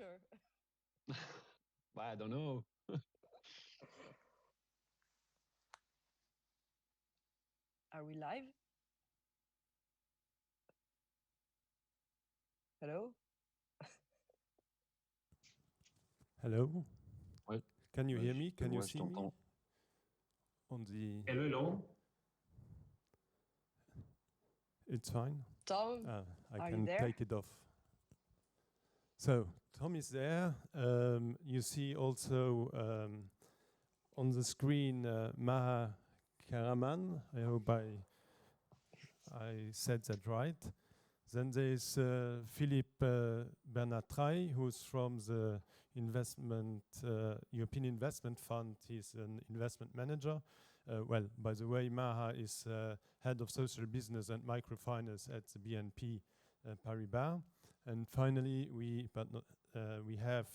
or? I don't know. Are we live? Hello? Hello. Ouais. Can you hear me? Can you Ouais, je see me? t'entends. On the. Hello, hello. It's fine. Tom, I are you can there? take it off. So Tom is there. You see also on the screen Maha Keramane. I hope I said that right. Then there's Philippe Bernard Treille, who's from the European Investment Fund. He's an investment manager. Well, by the way, Maha is head of social business and microfinance at the BNP Paribas. And finally, we have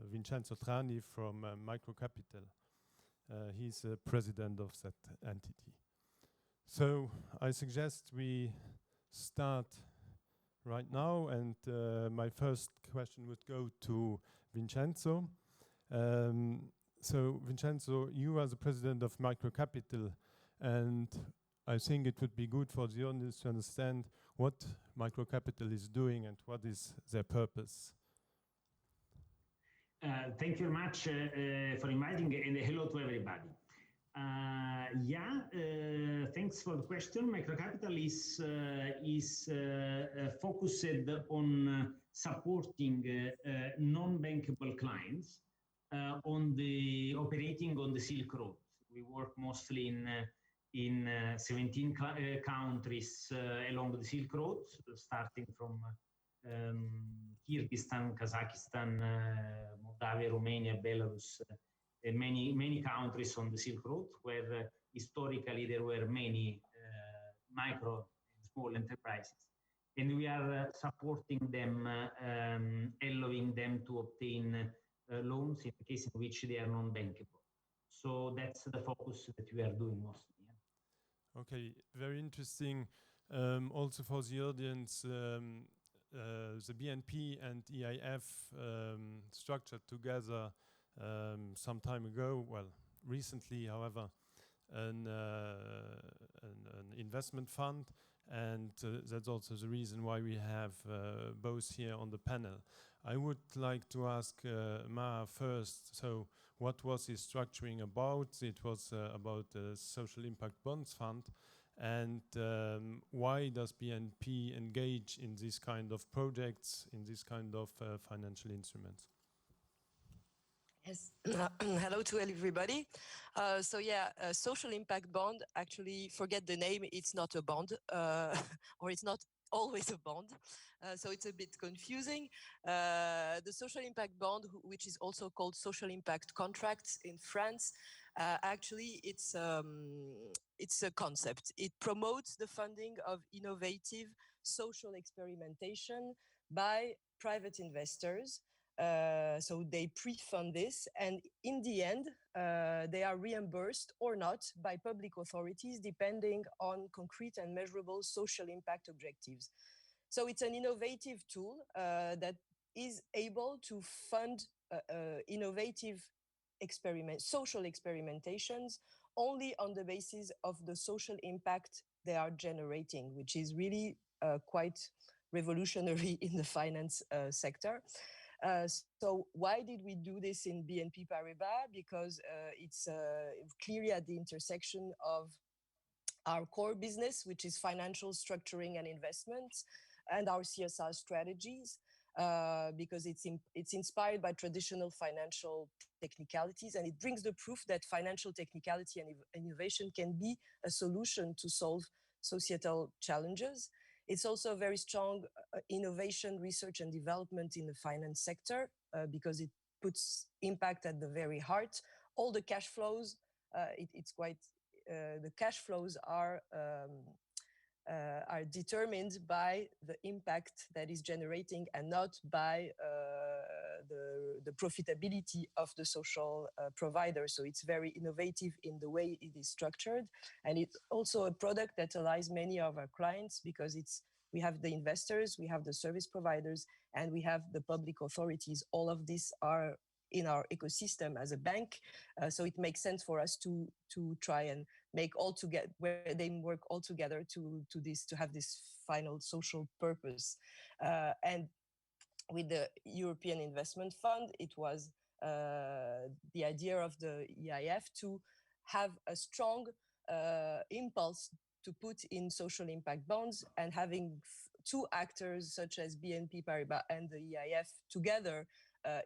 Vincenzo Trani from Microcapital. He's president of that entity. So I suggest we start right now, and my first question would go to Vincenzo. So Vincenzo, you are the president of Microcapital, and I think it would be good for the audience to understand what Microcapital is doing and what is their purpose. Thank you very much for inviting, and hello to everybody. Thanks for the question. Microcapital is focused on supporting non-bankable clients operating on the Silk Road. We work mostly in 17 countries along the Silk Road, starting from Kyrgyzstan, Kazakhstan, Moldavia, Romania, Belarus, many countries on the Silk Road, where historically there were many micro and small enterprises. And we are supporting them, allowing them to obtain loans in the case in which they are non-bankable. So that's the focus that we are doing mostly. Yeah. Okay, very interesting. Also for the audience, the BNP and EIF structured together some time ago, well, recently, however, an investment fund, and that's also the reason why we have both here on the panel. I would like to ask Maha first, so what was his structuring about? It was about the Social Impact Bonds Fund, and why does BNP engage in this kind of projects, in this kind of financial instruments? Yes. Hello to everybody. A social impact bond, actually, forget the name, it's not a bond, or it's not always a bond. So it's a bit confusing. The social impact bond, which is also called social impact contracts in France, actually it's a concept. It promotes the funding of innovative social experimentation by private investors. So they pre-fund this, and in the end, they are reimbursed or not by public authorities, depending on concrete and measurable social impact objectives. So it's an innovative tool that is able to fund innovative social experimentations only on the basis of the social impact they are generating, which is really quite revolutionary in the finance sector. So why did we do this in BNP Paribas? Because it's clearly at the intersection of our core business, which is financial structuring and investments, and our CSR strategies, because it's inspired by traditional financial technicalities, and it brings the proof that financial technicality and innovation can be a solution to solve societal challenges. It's also a very strong innovation, research and development in the finance sector, because it puts impact at the very heart. All the cash flows, the cash flows are determined by the impact that is generating and not by the profitability of the social provider. So it's very innovative in the way it is structured. And it's also a product that allows many of our clients because it's We have the investors, we have the service providers, and we have the public authorities. All of these are in our ecosystem as a bank. So it makes sense for us to try and make all together, where they work all together to have this final social purpose. And with the European Investment Fund, it was the idea of the EIF to have a strong impulse to put in social impact bonds, and having two actors such as BNP Paribas and the EIF together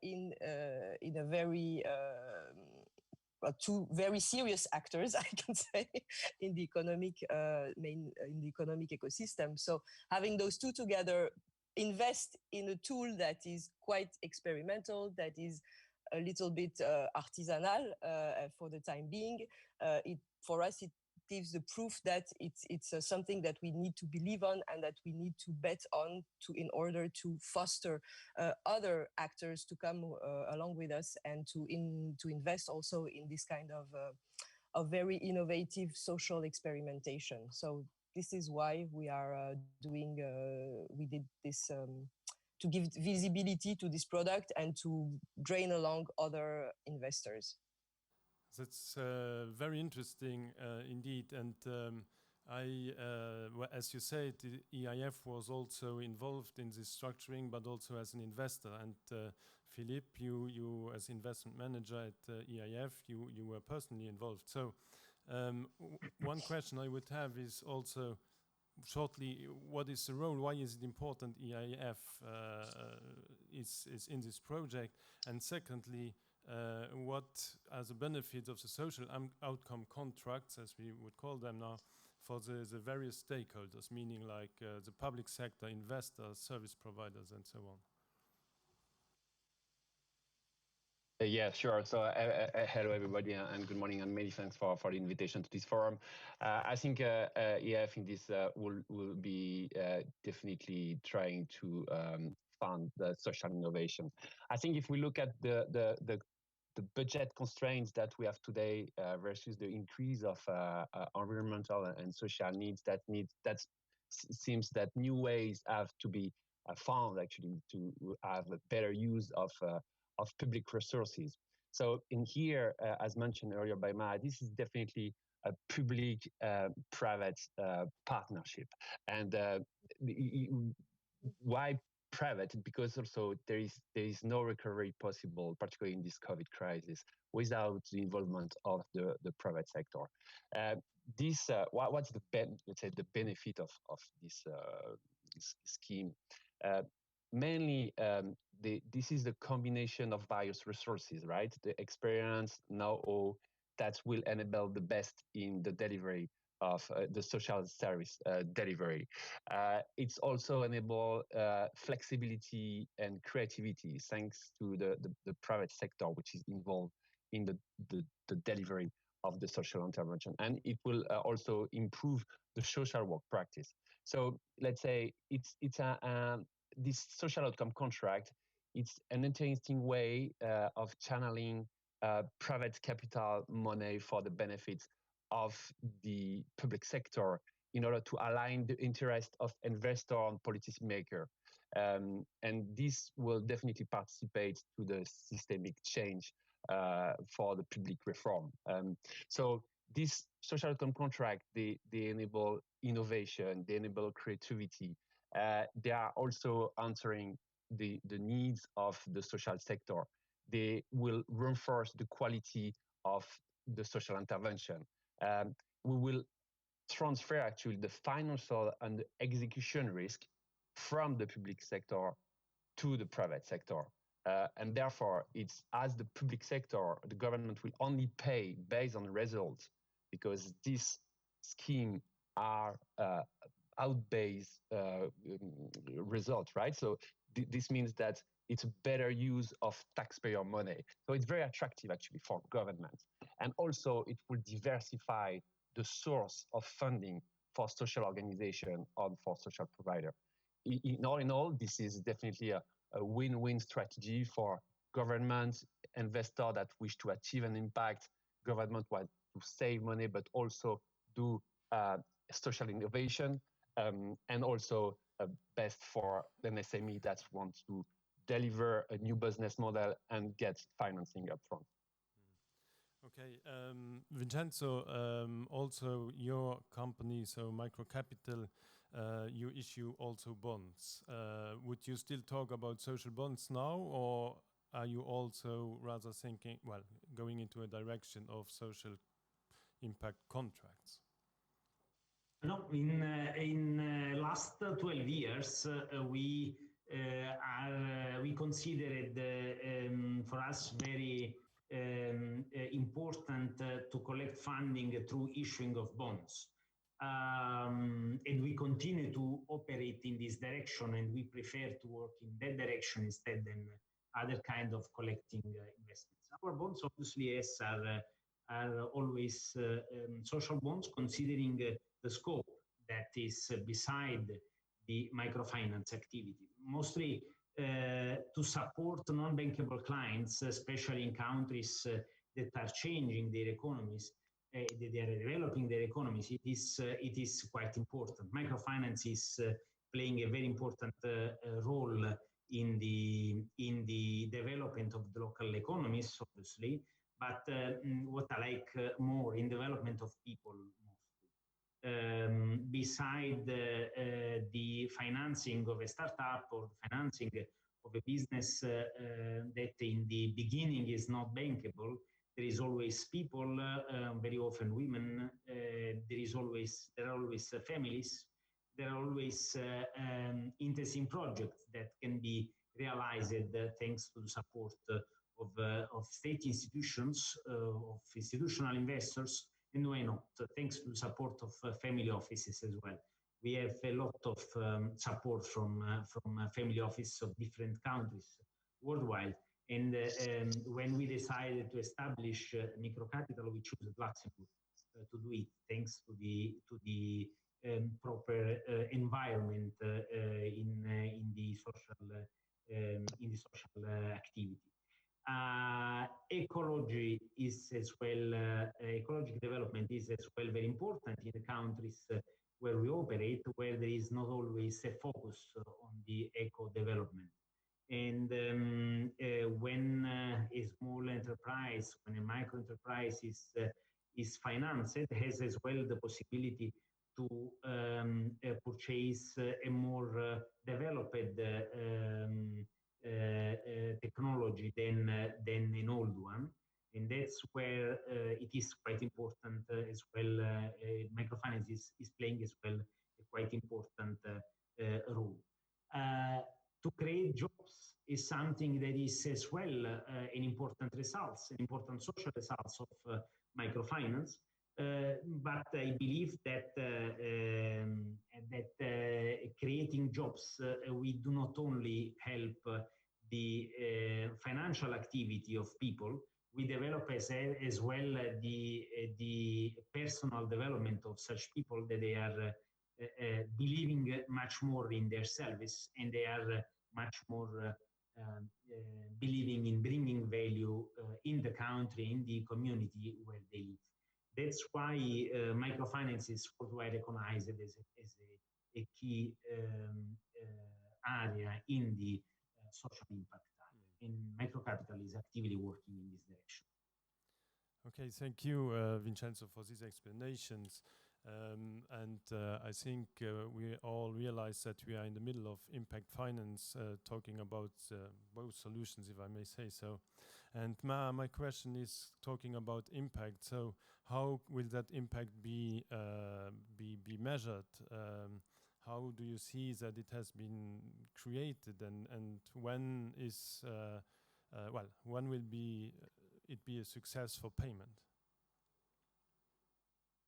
in a very two very serious actors, I can say, in the economic in the economic ecosystem. So having those two together, invest in a tool that is quite experimental, that is a little bit artisanal for the time being. For us, it gives the proof that it's something that we need to believe on and that we need to bet on in order to foster other actors to come along with us and to invest also in this kind of very innovative social experimentation. So this is why we are we did this to give visibility to this product and to drain along other investors. That's very interesting indeed. And as you said, the EIF was also involved in this structuring, but also as an investor. And Philippe, you as investment manager at EIF, you were personally involved. So one question I would have is also shortly, what is the role? Why is it important EIF is in this project? And secondly, what are the benefits of the social outcome contracts, as we would call them now, for the various stakeholders, meaning like the public sector, investors, service providers, and so on? Yeah, sure. So hello, everybody, and good morning, and many thanks for the invitation to this forum. I think EIF in this will be definitely trying to fund the social innovation. I think if we look at the budget constraints that we have today versus the increase of environmental and social needs, that seems that new ways have to be found actually to have a better use of public resources. So in here, as mentioned earlier by Maha, this is definitely a public-private partnership. And why private? Because also there is no recovery possible, particularly in this COVID crisis, without the involvement of the private sector. What's the benefit of this scheme? Mainly, this is the combination of various resources, right? The experience, know-how that will enable the best in the delivery of the social service delivery. It's also enable flexibility and creativity thanks to the private sector, which is involved in the delivery of the social intervention. And it will also improve the social work practice. So let's say this social outcome contract, it's an interesting way of channeling private capital money for the benefits of the public sector in order to align the interest of investor and policymaker. And this will definitely participate to the systemic change for the public reform. So this social outcome contract, they enable innovation, they enable creativity. They are also answering the needs of the social sector. They will reinforce the quality of the social intervention. We will transfer actually the financial and the execution risk from the public sector to the private sector. And therefore, it's as the public sector, the government will only pay based on results, because this scheme are out-based results, right? So this means that it's a better use of taxpayer money. So it's very attractive actually for government. And also it will diversify the source of funding for social organization and for social provider. In all, this is definitely a win-win strategy for governments, investors that wish to achieve an impact, government want to save money, but also do social innovation, and also best for an SME that wants to deliver a new business model and get financing upfront. Okay, Vincenzo, also your company, so Microcapital, you issue also bonds. Would you still talk about social bonds now, or are you also rather thinking, well, going into a direction of social impact contracts? No, in last 12 years, we considered for us very important to collect funding through issuing of bonds. And we continue to operate in this direction, and we prefer to work in that direction instead than other kind of collecting investments. Our bonds, obviously, yes, are always social bonds, considering the scope that is beside the microfinance activity. Mostly to support non-bankable clients, especially in countries that are changing their economies, they are developing their economies. It is quite important. Microfinance is playing a very important role in the development of the local economies, obviously. But what I like more in development of people, beside the financing of a startup or the financing of a business that in the beginning is not bankable, there is always people, very often women. There are always families. There are always interesting projects that can be realized thanks to the support of state institutions, of institutional investors, and why not, thanks to the support of family offices as well. We have a lot of support from family offices of different countries worldwide. And when we decided to establish Microcapital, we chose Luxembourg to do it, thanks to the proper environment in the social activity. Ecology is as well, ecological development is as well very important in the countries where we operate, where there is not always a focus on the eco development. And when a small enterprise, when a micro enterprise is financed, it has as well the possibility to purchase a more developed technology than an old one. And that's where it is quite important as well. Microfinance is playing as well a quite important role. To create jobs is something that is as well an important important social results of microfinance. But I believe that creating jobs, we do not only help the financial activity of people, we develop as well the personal development of such people, that they are believing much more in their service, and they are much more believing in bringing value in the country, in the community where they live. That's why microfinance is worldwide recognized as a key area in the social impact area. And Microcapital is actively working in this direction. Okay, thank you, Vincenzo, for these explanations. I think we all realize that we are in the middle of impact finance, talking about both solutions, if I may say so. And Maha, my question is talking about impact. So how will that impact be measured? How do you see that it has been created, and when is when will it be a success for payment?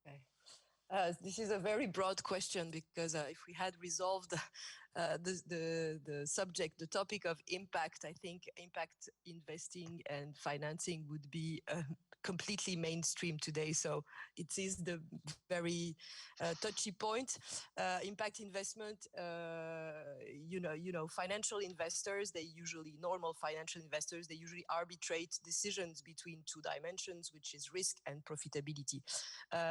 Okay. This is a very broad question, because if we had resolved the subject, the topic of impact, I think impact investing and financing would be completely mainstream today. So it is the very touchy point. Impact investment, financial investors, normal financial investors, they usually arbitrate decisions between two dimensions, which is risk and profitability.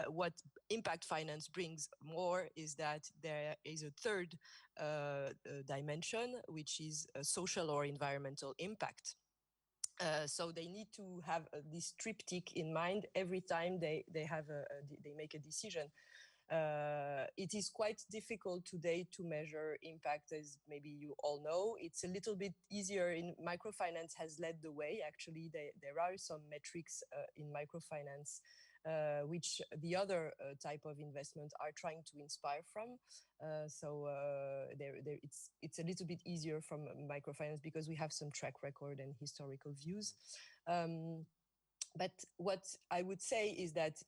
What impact finance brings more is that there is a third dimension, which is social or environmental impact. So they need to have this triptych in mind every time they make a decision. It is quite difficult today to measure impact, as maybe you all know. It's a little bit easier in microfinance, has led the way. Actually, there are some metrics in microfinance which the other type of investment are trying to inspire from. It's a little bit easier from microfinance because we have some track record and historical views. But what I would say is that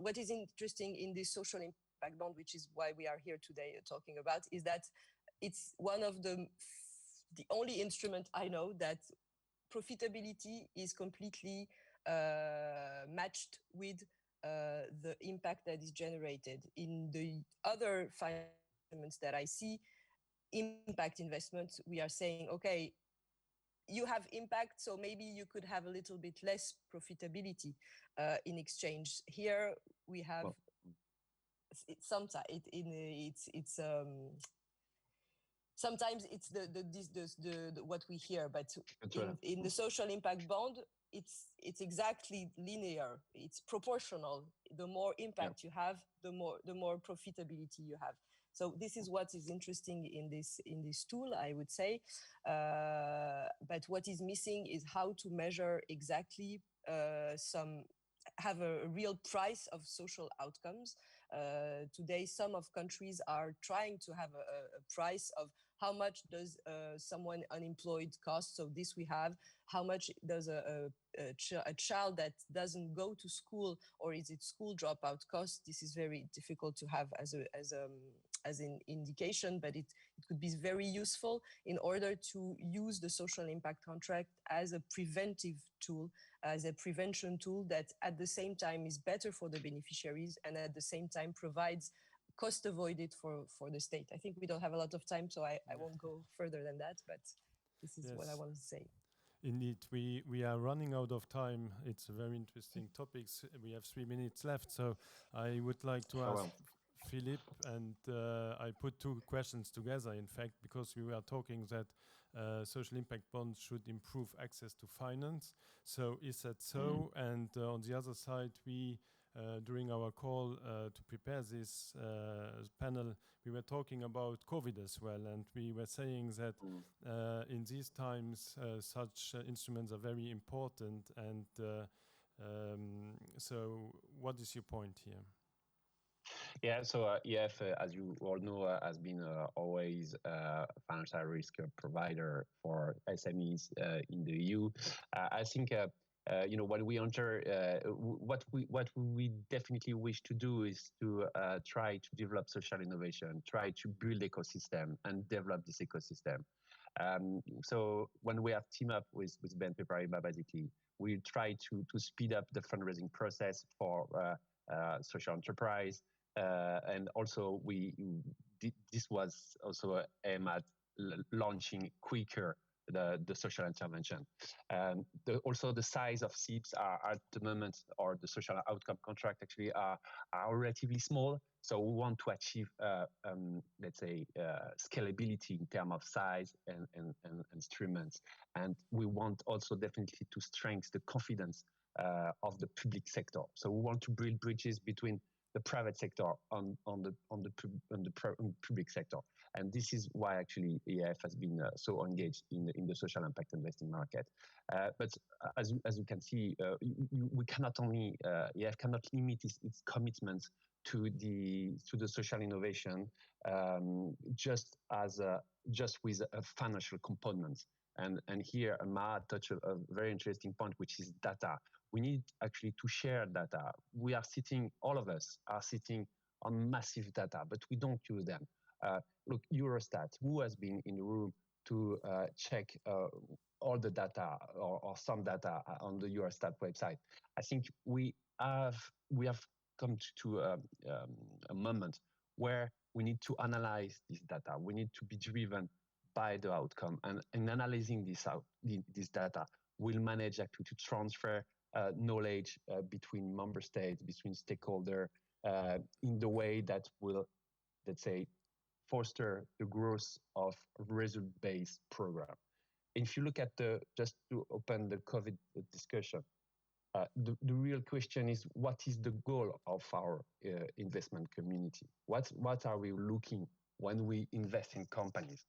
what is interesting in this social impact bond, which is why we are here today talking about, is that it's one of the only instrument I know that profitability is completely matched with the impact that is generated. In the other finance that I see, impact investments, we are saying, okay, you have impact, so maybe you could have a little bit less profitability in exchange. Here we have sometimes it's what we hear, but in the social impact bond, it's exactly linear. It's proportional. The more impact you have, the more profitability you have. So this is what is interesting in this tool, I would say. But what is missing is how to measure exactly have a real price of social outcomes. Today, some of countries are trying to have a price of how much does someone unemployed cost. So this we have. How much does a child that doesn't go to school, or is it school dropout cost? This is very difficult to have as an indication, but it could be very useful in order to use the social impact contract as a preventive tool, as a prevention tool that at the same time is better for the beneficiaries and at the same time provides cost avoided for the state. I think we don't have a lot of time, so I won't go further than that, but this is what I want to say. Indeed, we are running out of time. It's a very interesting topics. We have 3 minutes left, so I would like to ask Philippe, and I put two questions together, in fact, because we were talking that social impact bonds should improve access to finance. So is that so? And on the other side, we during our call to prepare this panel, we were talking about COVID as well, and we were saying that in these times such instruments are very important. And so what is your point here? Yeah, so EF, as you all know, has been always a financial risk provider for SMEs in the EU. I think when we enter, what we definitely wish to do is to try to develop social innovation, try to build ecosystem and develop this ecosystem. So when we have teamed up with BNP Paribas, basically, we try to speed up the fundraising process for social enterprise. And also this was also aimed at launching quicker the social intervention. Also the size of SIPs are at the moment, or the social outcome contract actually are relatively small. So we want to achieve, let's say, scalability in terms of size and instruments. And we want also definitely to strengthen the confidence of the public sector. So we want to build bridges between the private sector on the public sector, and this is why actually EF has been so engaged in the social impact investing market. But as you can see, we cannot only EF cannot limit its commitments to the social innovation just with a financial component. And here Maha touched a very interesting point, which is data. We need actually to share data. All of us are sitting on massive data, but we don't use them. Look, Eurostat, who has been in the room to check all the data or some data on the Eurostat website. I think we have come to a moment where we need to analyze this data. We need to be driven by the outcome, and in analyzing this data, we'll manage actually to transfer knowledge between member states, between stakeholders, in the way that will, let's say, foster the growth of result-based program. If you look at just to open the COVID discussion, the real question is, what is the goal of our investment community? What are we looking when we invest in companies?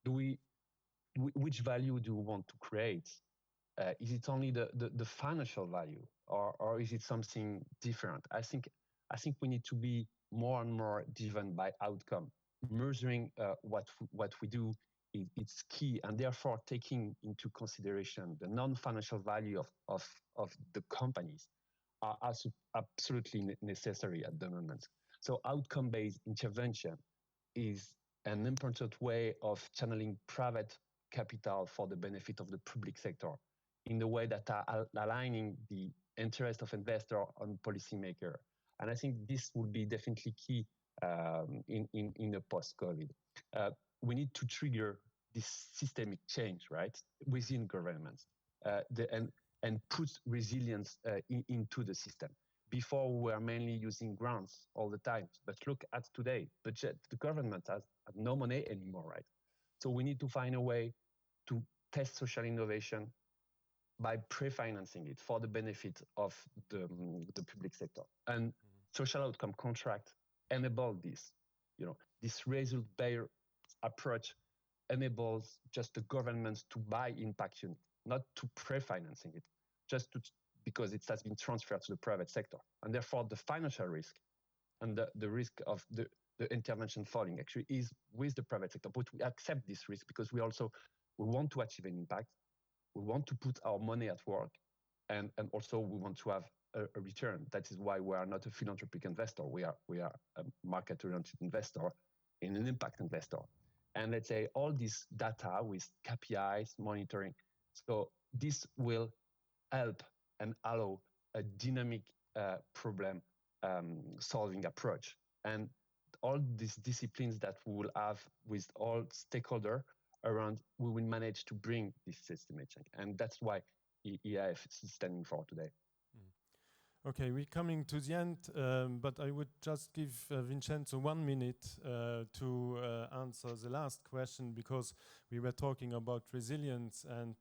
Which value do we want to create? Is it only the financial value, or is it something different? I think we need to be more and more driven by outcome. Measuring what we do it's key, and therefore taking into consideration the non-financial value of the companies are absolutely necessary at the moment. So outcome-based intervention is an important way of channeling private capital for the benefit of the public sector in the way that are aligning the interest of investor and policymaker. And I think this will be definitely key in a post-COVID. We need to trigger this systemic change, right, within governments, and put resilience into the system. Before, we were mainly using grants all the time, but look at today, budget. The government has no money anymore, right? So we need to find a way to test social innovation by pre-financing it for the benefit of the public sector. And social outcome contract enable this. This result-based approach enables just the governments to buy impact unit, not to pre-financing it, because it has been transferred to the private sector. And therefore, the financial risk and the risk of the intervention falling actually is with the private sector. But we accept this risk because we want to achieve an impact. We want to put our money at work, and also we want to have a return. That is why we are not a philanthropic investor. We are a market-oriented investor and an impact investor. And let's say all this data with KPIs, monitoring. So this will help and allow a dynamic problem solving approach. And all these disciplines that we will have with all stakeholders around, we will manage to bring this systemic change. And that's why EIF is standing for today. Okay, we're coming to the end, but I would just give Vincenzo 1 minute to answer the last question, because we were talking about resilience, and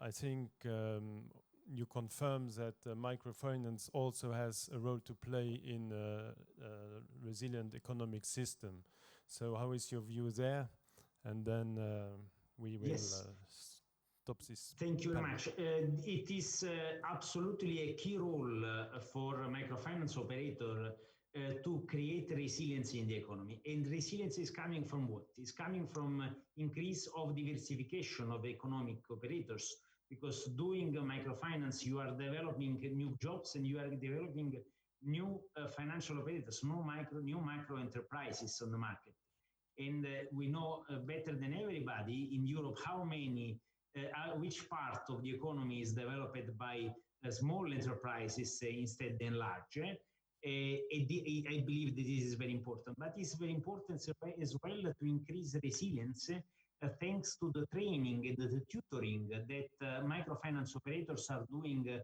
I think you confirm that microfinance also has a role to play in a resilient economic system. So how is your view there? And then we will stop this. Thank you very much. It is absolutely a key role for a microfinance operator to create resilience in the economy. And resilience is coming from what? It's coming from increase of diversification of economic operators, because doing microfinance, you are developing new jobs and you are developing new financial operators, new micro enterprises on the market. And we know better than everybody in Europe which part of the economy is developed by small enterprises instead than large. I believe that this is very important, but it's very important as well to increase resilience thanks to the training and the tutoring that microfinance operators are doing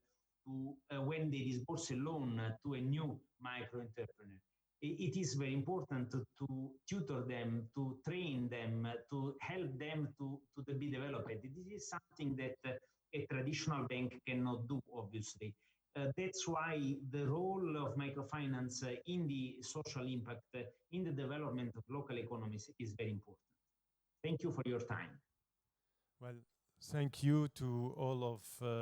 when they disburse a loan to a new micro entrepreneur. It is very important to tutor them, to train them, to help them to be developed. This is something that a traditional bank cannot do, obviously. That's why the role of microfinance in the social impact, in the development of local economies is very important. Thank you for your time. Well, thank you to all of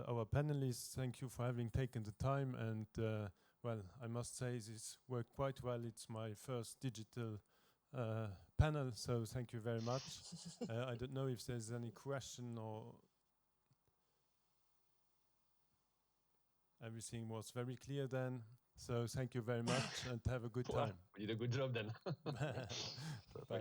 our panelists. Thank you for having taken the time, and well, I must say this worked quite well. It's my first digital panel, so thank you very much. I don't know if there's any question or... Everything was very clear then. So thank you very much and have a good time. You did a good job then. Bye.